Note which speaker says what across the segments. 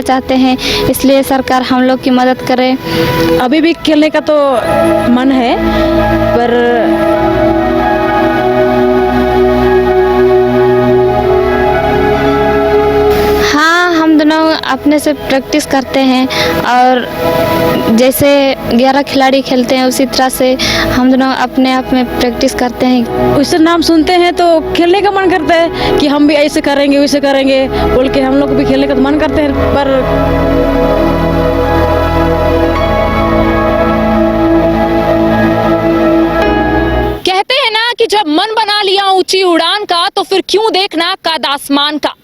Speaker 1: खेलना चाहते हैं, इसलिए सरकार हम लोग की मदद करे।
Speaker 2: अभी भी खेलने का तो मन है, पर
Speaker 1: हाँ, हम दोनों अपने से प्रैक्टिस करते हैं और जैसे 11 खिलाड़ी खेलते हैं उसी तरह से हम दोनों अपने आप में प्रैक्टिस करते हैं।
Speaker 2: उससे नाम सुनते हैं तो खेलने का मन करता है कि हम भी ऐसे करेंगे वैसे करेंगे बोल के हम लोग भी खेलने का तो मन करते हैं, पर
Speaker 3: कहते हैं ना कि जब मन बना लिया ऊंची उड़ान का तो फिर क्यों देखना कद आसमान का।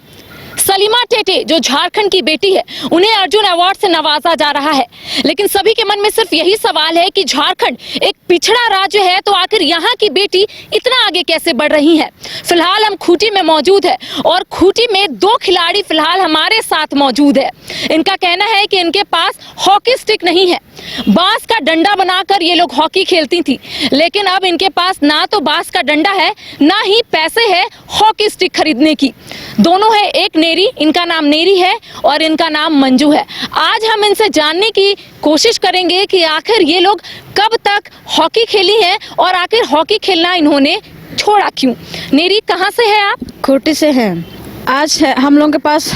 Speaker 3: सलीमा टेटे जो झारखंड की बेटी है, उन्हें अर्जुन अवार्ड से नवाजा जा रहा है, लेकिन सभी के मन में सिर्फ यही सवाल है कि झारखंड एक पिछड़ा राज्य है तो आखिर यहाँ की बेटी इतना आगे कैसे बढ़ रही है। फिलहाल हम खूंटी में मौजूद है और खूंटी में 2 खिलाड़ी फिलहाल हमारे साथ मौजूद है। इनका कहना है कि इनके पास हॉकी स्टिक नहीं है। बांस का डंडा बनाकर ये लोग हॉकी खेलती थी, लेकिन अब इनके पास ना तो बांस का डंडा है ना ही पैसे है हॉकी स्टिक खरीदने की। दोनों है, एक नेरी, इनका नाम नेरी है और इनका नाम मंजू है। आज हम इनसे जानने की कोशिश करेंगे कि आखिर ये लोग कब तक हॉकी खेली है और आखिर हॉकी खेलना इन्होंने छोड़ा क्यों। नेरी, कहाँ से है आप?
Speaker 2: खूंटी से हैं। आज हम लोगों के पास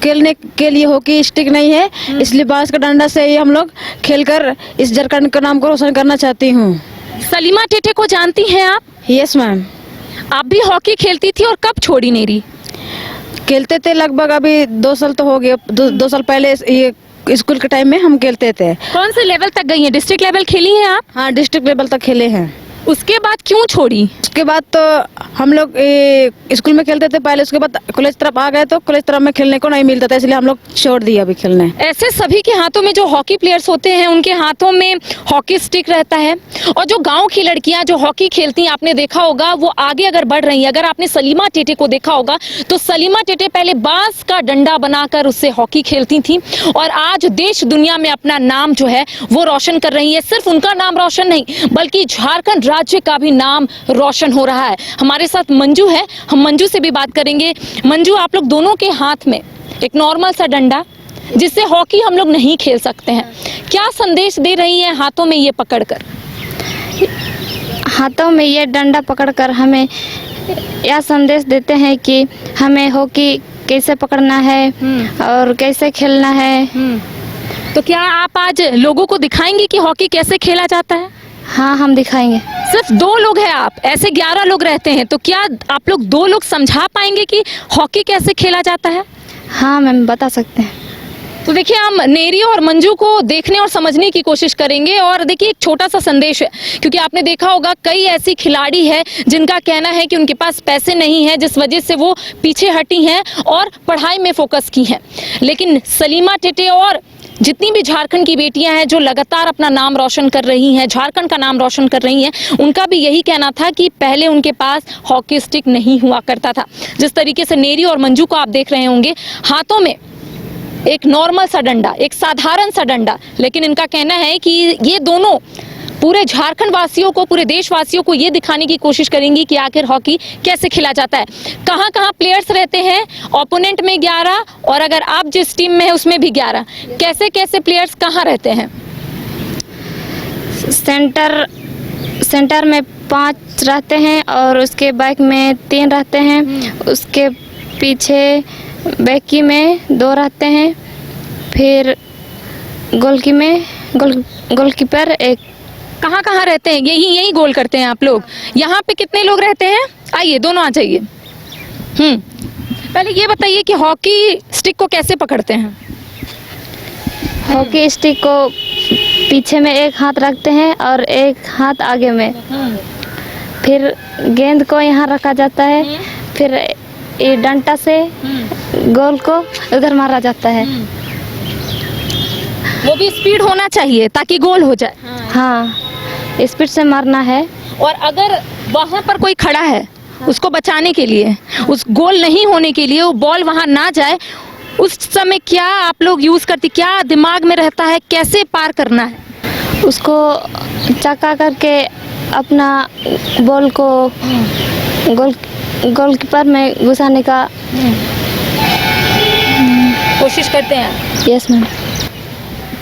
Speaker 2: खेलने के लिए हॉकी स्टिक नहीं है, इसलिए बांस का डंडा से ही हम लोग खेलकर इस झारखंड का नाम को रोशन करना चाहती हूँ।
Speaker 3: सलीमा टेटे को जानती हैं आप?
Speaker 2: Yes ma'am.
Speaker 3: आप भी हॉकी खेलती थी और कब छोड़ी नेरी?
Speaker 2: खेलते थे लगभग अभी 2 साल तो हो गए। 2 साल पहले ये स्कूल के टाइम में हम खेलते थे।
Speaker 3: कौन से लेवल तक गई हैं? डिस्ट्रिक्ट लेवल खेली हैं आप?
Speaker 2: हाँ, डिस्ट्रिक्ट लेवल तक खेले हैं।
Speaker 3: उसके बाद क्यों छोड़ी?
Speaker 2: उसके बाद तो हम लोग स्कूल में खेलते थे पहले, उसके बाद कॉलेज तरफ आ गए तो कॉलेज तरफ में खेलने को नहीं मिलता था, इसलिए हम लोग छोड़ दिया अभी खेलने।
Speaker 3: ऐसे सभी के हाथों में जो हॉकी प्लेयर्स होते हैं उनके हाथों में हॉकी स्टिक रहता है, और जो गांव की लड़कियां जो हॉकी खेलती हैं आपने देखा होगा वो आगे अगर बढ़ रही हैं। अगर आपने सलीमा टेटे को देखा होगा तो सलीमा टेटे पहले बांस का डंडा बनाकर उससे हॉकी खेलती थी और आज देश दुनिया में अपना नाम जो है वो रोशन कर रही है। सिर्फ उनका नाम रोशन नहीं बल्कि झारखंड राज्य का भी नाम रोशन हो रहा है। हमारे साथ मंजू है, हम मंजू से भी बात करेंगे। मंजू, आप लोग दोनों के हाथ में एक नॉर्मल सा डंडा जिससे हॉकी हम लोग नहीं खेल सकते हैं, क्या संदेश दे रही हैं हाथों में ये पकड़कर?
Speaker 1: हाथों में ये डंडा पकड़कर हमें यह संदेश देते हैं कि हमें हॉकी कैसे पकड़ना है और कैसे खेलना है।
Speaker 3: तो क्या आप आज लोगों को दिखाएंगे कि हॉकी कैसे खेला जाता है?
Speaker 1: हाँ, हम दिखाएंगे।
Speaker 3: सिर्फ 2 लोग हैं आप, ऐसे 11 लोग रहते हैं, तो क्या आप लोग 2 लोग समझा पाएंगे कि हॉकी कैसे खेला जाता है?
Speaker 1: हाँ मैम, बता सकते हैं।
Speaker 3: तो देखिए, हम नेरी और मंजू को देखने और समझने की कोशिश करेंगे। और देखिए, एक छोटा सा संदेश है, क्योंकि आपने देखा होगा कई ऐसी खिलाड़ी है जिनका कहना है कि उनके पास पैसे नहीं है, जिस वजह से वो पीछे हटी हैं और पढ़ाई में फोकस की हैं। लेकिन सलीमा टेटे और जितनी भी झारखंड की बेटियां हैं जो लगातार अपना नाम रोशन कर रही हैं, झारखंड का नाम रोशन कर रही हैं, उनका भी यही कहना था कि पहले उनके पास हॉकी स्टिक नहीं हुआ करता था। जिस तरीके से नेरी और मंजू को आप देख रहे होंगे, हाथों में एक नॉर्मल सा डंडा, एक साधारण सा डंडा, लेकिन इनका कहना है कि ये दोनों पूरे झारखंड वासियों को, पूरे देशवासियों को ये दिखाने की कोशिश करेंगी कि आखिर हॉकी कैसे खेला जाता है। कहाँ कहाँ प्लेयर्स रहते हैं, ओपोनेंट में 11 और अगर आप जिस टीम में है उसमें भी 11, कैसे कैसे प्लेयर्स कहाँ रहते हैं?
Speaker 1: सेंटर में 5 रहते हैं और उसके बैक में 3 रहते हैं, उसके पीछे बैकी में 2 रहते हैं, फिर गोलकीपर 1।
Speaker 3: कहाँ कहाँ रहते हैं? यही गोल करते हैं आप लोग। यहाँ पे कितने लोग रहते हैं? आइए, दोनों आ जाइए। पहले ये बताइए कि हॉकी स्टिक को कैसे पकड़ते हैं?
Speaker 1: हॉकी स्टिक को पीछे में एक हाथ रखते हैं और एक हाथ आगे में, फिर गेंद को यहाँ रखा जाता है, फिर ये डंडा से गोल को उधर मारा जाता है।
Speaker 3: वो भी स्पीड होना चाहिए ताकि गोल हो जाए।
Speaker 1: हाँ, स्पीड से मारना है।
Speaker 3: और अगर वहाँ पर कोई खड़ा है उसको बचाने के लिए, उस गोल नहीं होने के लिए, वो बॉल वहाँ ना जाए, उस समय क्या आप लोग यूज़ करती, क्या दिमाग में रहता है, कैसे पार करना है?
Speaker 1: उसको चक्का करके अपना बॉल को गोलकीपर में घुसाने का।
Speaker 3: कोशिश करते हैं।
Speaker 1: Yes ma'am.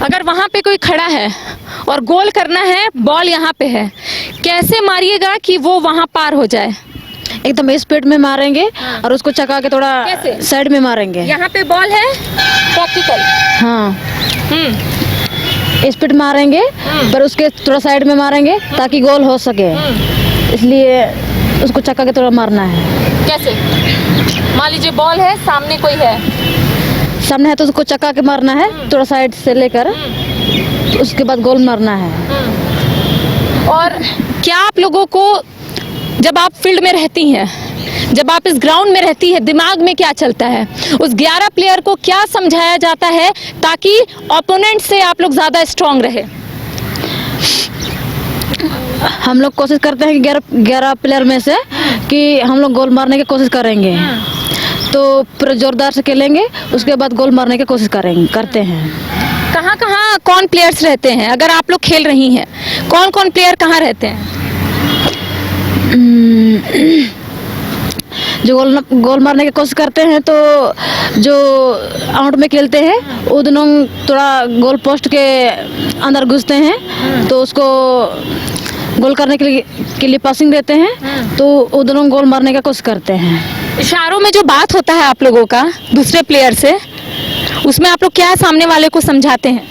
Speaker 3: अगर वहाँ पे कोई खड़ा है और गोल करना है, बॉल यहाँ पे है, कैसे मारिएगा कि वो वहाँ पार हो जाए?
Speaker 2: एकदम स्पीड में मारेंगे और उसको चका के थोड़ा
Speaker 3: कैसे?
Speaker 2: साइड में मारेंगे।
Speaker 3: यहाँ पे बॉल है, प्रैक्टिकल।
Speaker 2: हाँ,
Speaker 3: हम्म
Speaker 2: स्पीड मारेंगे पर उसके थोड़ा साइड में मारेंगे ताकि गोल हो सके, इसलिए उसको चक्का के थोड़ा मारना है।
Speaker 3: कैसे? मान लीजिए बॉल है, सामने कोई है,
Speaker 2: सामने है तो उसको चक्का के मारना है, थोड़ा साइड से लेकर उसके बाद गोल मारना है।
Speaker 3: और क्या आप लोगों को जब आप फील्ड में रहती हैं, जब आप इस ग्राउंड में रहती है, दिमाग में क्या चलता है? उस 11 प्लेयर को क्या समझाया जाता है ताकि ओपोनेंट से आप लोग ज़्यादा स्ट्रांग रहे?
Speaker 2: हम लोग कोशिश करते हैं कि 11 प्लेयर में से कि हम लोग गोल मारने की कोशिश करेंगे, तो पूरा जोरदार से खेलेंगे, उसके बाद गोल मारने की कोशिश करते हैं।
Speaker 3: कहाँ कहाँ कौन प्लेयर्स रहते हैं? अगर आप लोग खेल रही हैं, कौन कौन प्लेयर कहाँ रहते हैं?
Speaker 2: जो गोल मारने की कोशिश करते हैं तो जो आउट में खेलते हैं वो दोनों थोड़ा गोल पोस्ट के अंदर घुसते हैं, तो उसको गोल करने के लिए पासिंग देते हैं, तो वो दोनों गोल मारने की कोशिश करते हैं।
Speaker 3: इशारों में जो बात होता है आप लोगों का दूसरे प्लेयर से, उसमें आप लोग क्या सामने वाले को समझाते हैं?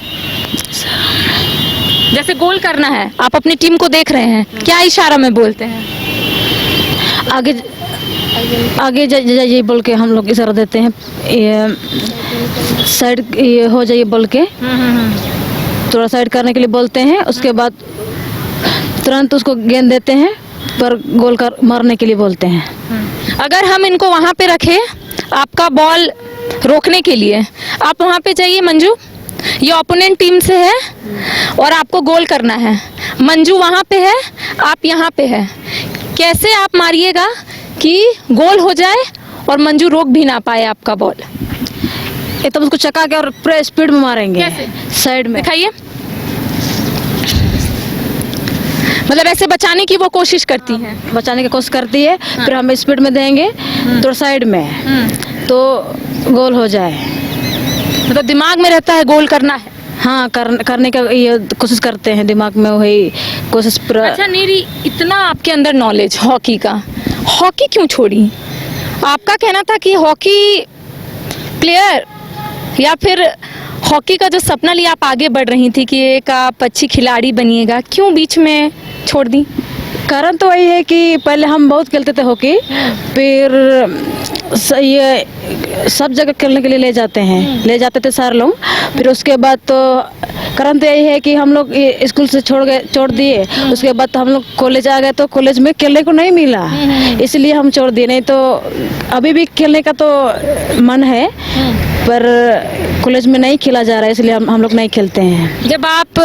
Speaker 3: जैसे गोल करना है, आप अपनी टीम को देख रहे हैं, क्या इशारा में बोलते हैं?
Speaker 2: आगे जाइए बोल के हम लोग इशारा देते हैं, ये साइड ये हो जाइए बोल के थोड़ा साइड करने के लिए बोलते हैं, उसके बाद तुरंत उसको गेंद देते हैं पर गोल कर मारने के लिए बोलते हैं।
Speaker 3: अगर हम इनको वहाँ पे रखें आपका बॉल रोकने के लिए, आप वहाँ पे जाइए मंजू, ये ओपोनेंट टीम से है और आपको गोल करना है, मंजू वहाँ पे है, आप यहाँ पे है, कैसे आप मारिएगा कि गोल हो जाए और मंजू रोक भी ना पाए आपका बॉल?
Speaker 2: एकदम उसको चका के और पूरे स्पीड में मारेंगे।
Speaker 3: कैसे?
Speaker 2: साइड में
Speaker 3: दिखाइए। मतलब ऐसे बचाने की वो कोशिश करती हैं।
Speaker 2: बचाने की कोशिश करती है, फिर हम स्पीड में देंगे थोड़ा साइड में, तो गोल हो जाए।
Speaker 3: मतलब दिमाग में रहता है गोल करना है।
Speaker 2: हाँ, करने का ये कोशिश करते हैं, दिमाग में वही कोशिश पूरा।
Speaker 3: अच्छा नीरी, इतना आपके अंदर नॉलेज हॉकी का, हॉकी क्यों छोड़ी? आपका कहना था कि हॉकी प्लेयर या फिर हॉकी का जो सपना लिए आप आगे बढ़ रही थी कि एक आप अच्छी खिलाड़ी बनिएगा, क्यों बीच में छोड़ दी?
Speaker 2: कारण तो वही है कि पहले हम बहुत खेलते थे हॉकी, फिर ये सब जगह खेलने के लिए ले जाते थे सारे लोग, फिर उसके बाद तो कारण तो यही है कि हम लोग ये स्कूल से छोड़ दिए, उसके बाद तो हम लोग कॉलेज आ गए, तो कॉलेज में खेलने को नहीं मिला, इसलिए हम छोड़ दिए। नहीं तो अभी भी खेलने का तो मन है, पर कॉलेज में नहीं खेला जा रहा है, इसलिए हम लोग नहीं खेलते हैं।
Speaker 3: जब आप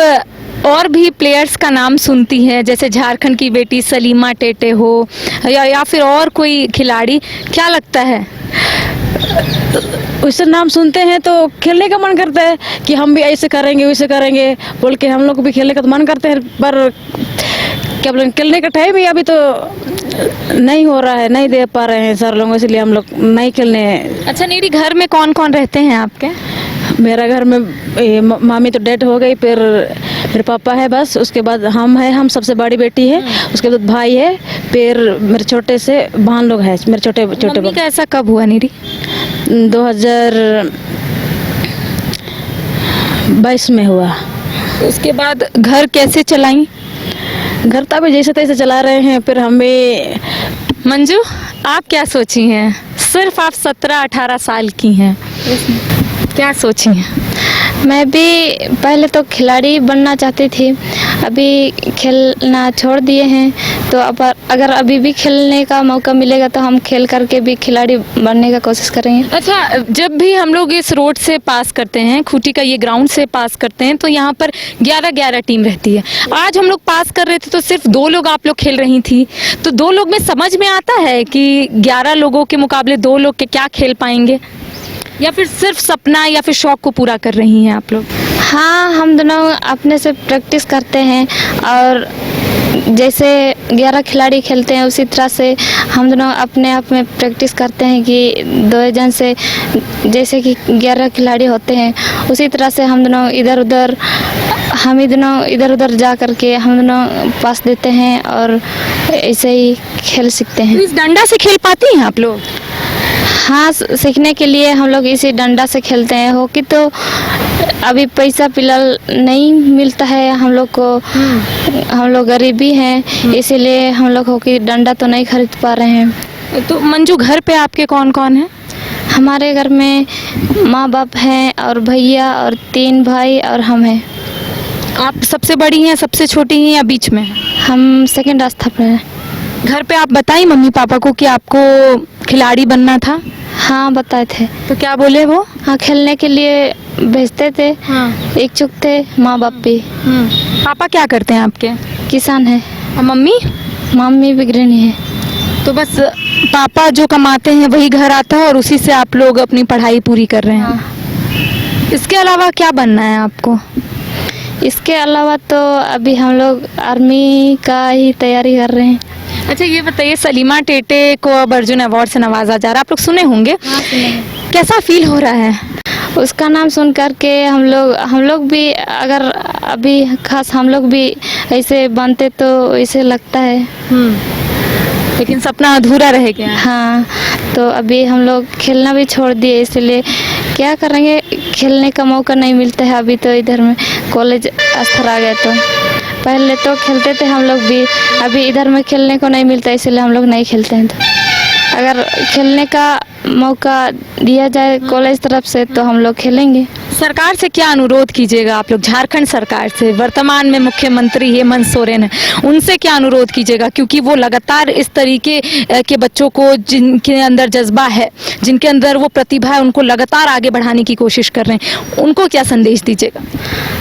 Speaker 3: और भी प्लेयर्स का नाम सुनती हैं, जैसे झारखंड की बेटी सलीमा टेटे हो या फिर और कोई खिलाड़ी, क्या लगता है?
Speaker 2: उससे नाम सुनते हैं तो खेलने का मन करता है कि हम भी ऐसे करेंगे वैसे करेंगे बोल के हम लोग भी खेलने का तो मन करते हैं, पर क्या बोलें, खेलने का टाइम ही अभी तो नहीं हो रहा है, नहीं दे पा रहे हैं सर लोग, इसलिए हम लोग नहीं खेलने।
Speaker 3: अच्छा नीरी, घर में कौन कौन रहते हैं आपके?
Speaker 2: मेरा घर में मामी तो डेथ हो गई, फिर मेरे पापा है बस, उसके बाद हम सबसे बड़ी बेटी है, उसके बाद भाई है, फिर मेरे छोटे से बहन लोग हैं, मेरे छोटे
Speaker 3: मम्मी का ऐसा कब हुआ नीरी?
Speaker 2: 2022 में हुआ।
Speaker 3: उसके बाद घर कैसे चलाई?
Speaker 2: घर तो अभी जैसे तैसे चला रहे हैं, फिर हम भी।
Speaker 3: मंजू, आप क्या सोची हैं? सिर्फ आप 17-18 साल की हैं, क्या सोची हैं?
Speaker 1: मैं भी पहले तो खिलाड़ी बनना चाहती थी, अभी खेलना छोड़ दिए हैं, तो अब अगर अभी भी खेलने का मौका मिलेगा तो हम खेल करके भी खिलाड़ी बनने का कोशिश करेंगे।
Speaker 3: अच्छा, जब भी हम लोग इस रोड से पास करते हैं, खूंटी का ये ग्राउंड से पास करते हैं, तो यहाँ पर 11-11 टीम रहती है। आज हम लोग पास कर रहे थे तो सिर्फ 2 लोग आप लोग खेल रही थी, तो 2 लोग में समझ में आता है कि 11 लोगों के मुकाबले 2 लोग के क्या खेल पाएंगे, या फिर सिर्फ सपना या फिर शौक को पूरा कर रही हैं आप लोग?
Speaker 1: हाँ, हम दोनों अपने से प्रैक्टिस करते हैं और जैसे 11 खिलाड़ी खेलते हैं उसी तरह से हम दोनों अपने आप में प्रैक्टिस करते हैं कि 2 जन से जैसे कि 11 खिलाड़ी होते हैं उसी तरह से हम दोनों इधर उधर जा करके हम दोनों पास देते हैं और ऐसे ही खेल सीखते
Speaker 3: तो
Speaker 1: हैं।
Speaker 3: इस डंडा से खेल पाती हैं आप लोग?
Speaker 1: हाँ, सीखने के लिए हम लोग इसी डंडा से खेलते हैं। हॉकी तो अभी पैसा फिलहाल नहीं मिलता है हम लोग को, हम लोग गरीबी हैं इसीलिए हम लोग हॉकी डंडा तो नहीं खरीद पा रहे हैं।
Speaker 3: तो मंजू, घर पे आपके कौन कौन है?
Speaker 1: हमारे घर में माँ बाप हैं और भैया और 3 भाई और हम हैं।
Speaker 3: आप सबसे बड़ी हैं, सबसे छोटी हैं या बीच में हैं?
Speaker 1: हम सेकंड आस्था पर हैं।
Speaker 3: घर पे आप बताई मम्मी पापा को कि आपको खिलाड़ी बनना था?
Speaker 1: हाँ, बताए थे।
Speaker 3: तो क्या बोले वो?
Speaker 1: हाँ, खेलने के लिए भेजते थे, इच्छुक थे माँ बाप भी।
Speaker 3: पापा क्या करते हैं आपके?
Speaker 1: किसान है।
Speaker 3: और मम्मी?
Speaker 1: मम्मी भी गृहिणी है।
Speaker 3: तो बस पापा जो कमाते हैं वही घर आता है और उसी से आप लोग अपनी पढ़ाई पूरी कर रहे हैं?
Speaker 1: हाँ।
Speaker 3: इसके अलावा क्या बनना है आपको?
Speaker 1: इसके अलावा तो अभी हम लोग आर्मी का ही तैयारी कर रहे हैं।
Speaker 3: अच्छा, ये बताइए, सलीमा टेटे को अब अर्जुन अवार्ड से नवाजा जा रहा है, आप लोग सुने होंगे। कैसा फील हो रहा है?
Speaker 1: उसका नाम सुन करके हम लोग भी अगर अभी खास हम लोग भी ऐसे बनते तो ऐसे लगता है।
Speaker 3: लेकिन सपना अधूरा रह गया।
Speaker 1: हाँ, तो अभी हम लोग खेलना भी छोड़ दिए, इसलिए क्या करेंगे, खेलने का मौका नहीं मिलता है। अभी तो इधर में कॉलेज स्तर आ गए तो पहले तो खेलते थे हम लोग भी, अभी इधर में खेलने को नहीं मिलता इसलिए हम लोग नहीं खेलते हैं। तो अगर खेलने का मौका दिया जाए कॉलेज तरफ से तो हम लोग खेलेंगे।
Speaker 3: सरकार से क्या अनुरोध कीजिएगा आप लोग? झारखंड सरकार से, वर्तमान में मुख्यमंत्री हेमंत सोरेन है, उनसे क्या अनुरोध कीजिएगा? क्योंकि वो लगातार इस तरीके के बच्चों को जिनके अंदर जज्बा है, जिनके अंदर वो प्रतिभा है, उनको लगातार आगे बढ़ाने की कोशिश कर रहे हैं, उनको क्या संदेश दीजिएगा?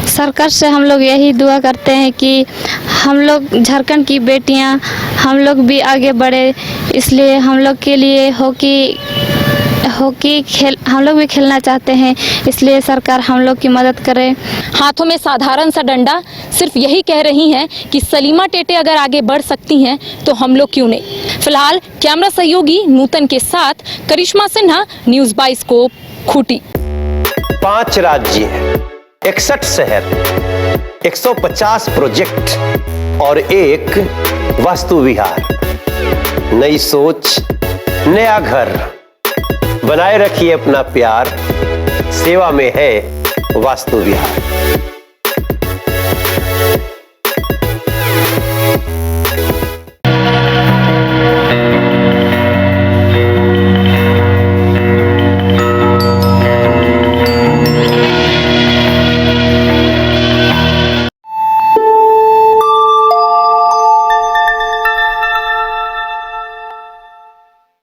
Speaker 1: सरकार से हम लोग यही दुआ करते हैं कि हम लोग झारखंड की बेटियां हम लोग भी आगे बढ़े, इसलिए हम लोग के लिए हॉकी खेल हम लोग भी खेलना चाहते हैं, इसलिए सरकार हम लोग की मदद करे।
Speaker 3: हाथों में साधारण सा डंडा सिर्फ यही कह रही हैं कि सलीमा टेटे अगर आगे बढ़ सकती हैं तो हम लोग क्यों नहीं। फिलहाल कैमरा सहयोगी नूतन के साथ करिश्मा सिन्हा, न्यूज़ 22 को खूंटी।
Speaker 4: 5 राज्य, 61 शहर, 150 प्रोजेक्ट और एक वास्तु विहार। नई सोच, नया घर, बनाए रखिए अपना प्यार, सेवा में है वास्तु विहार।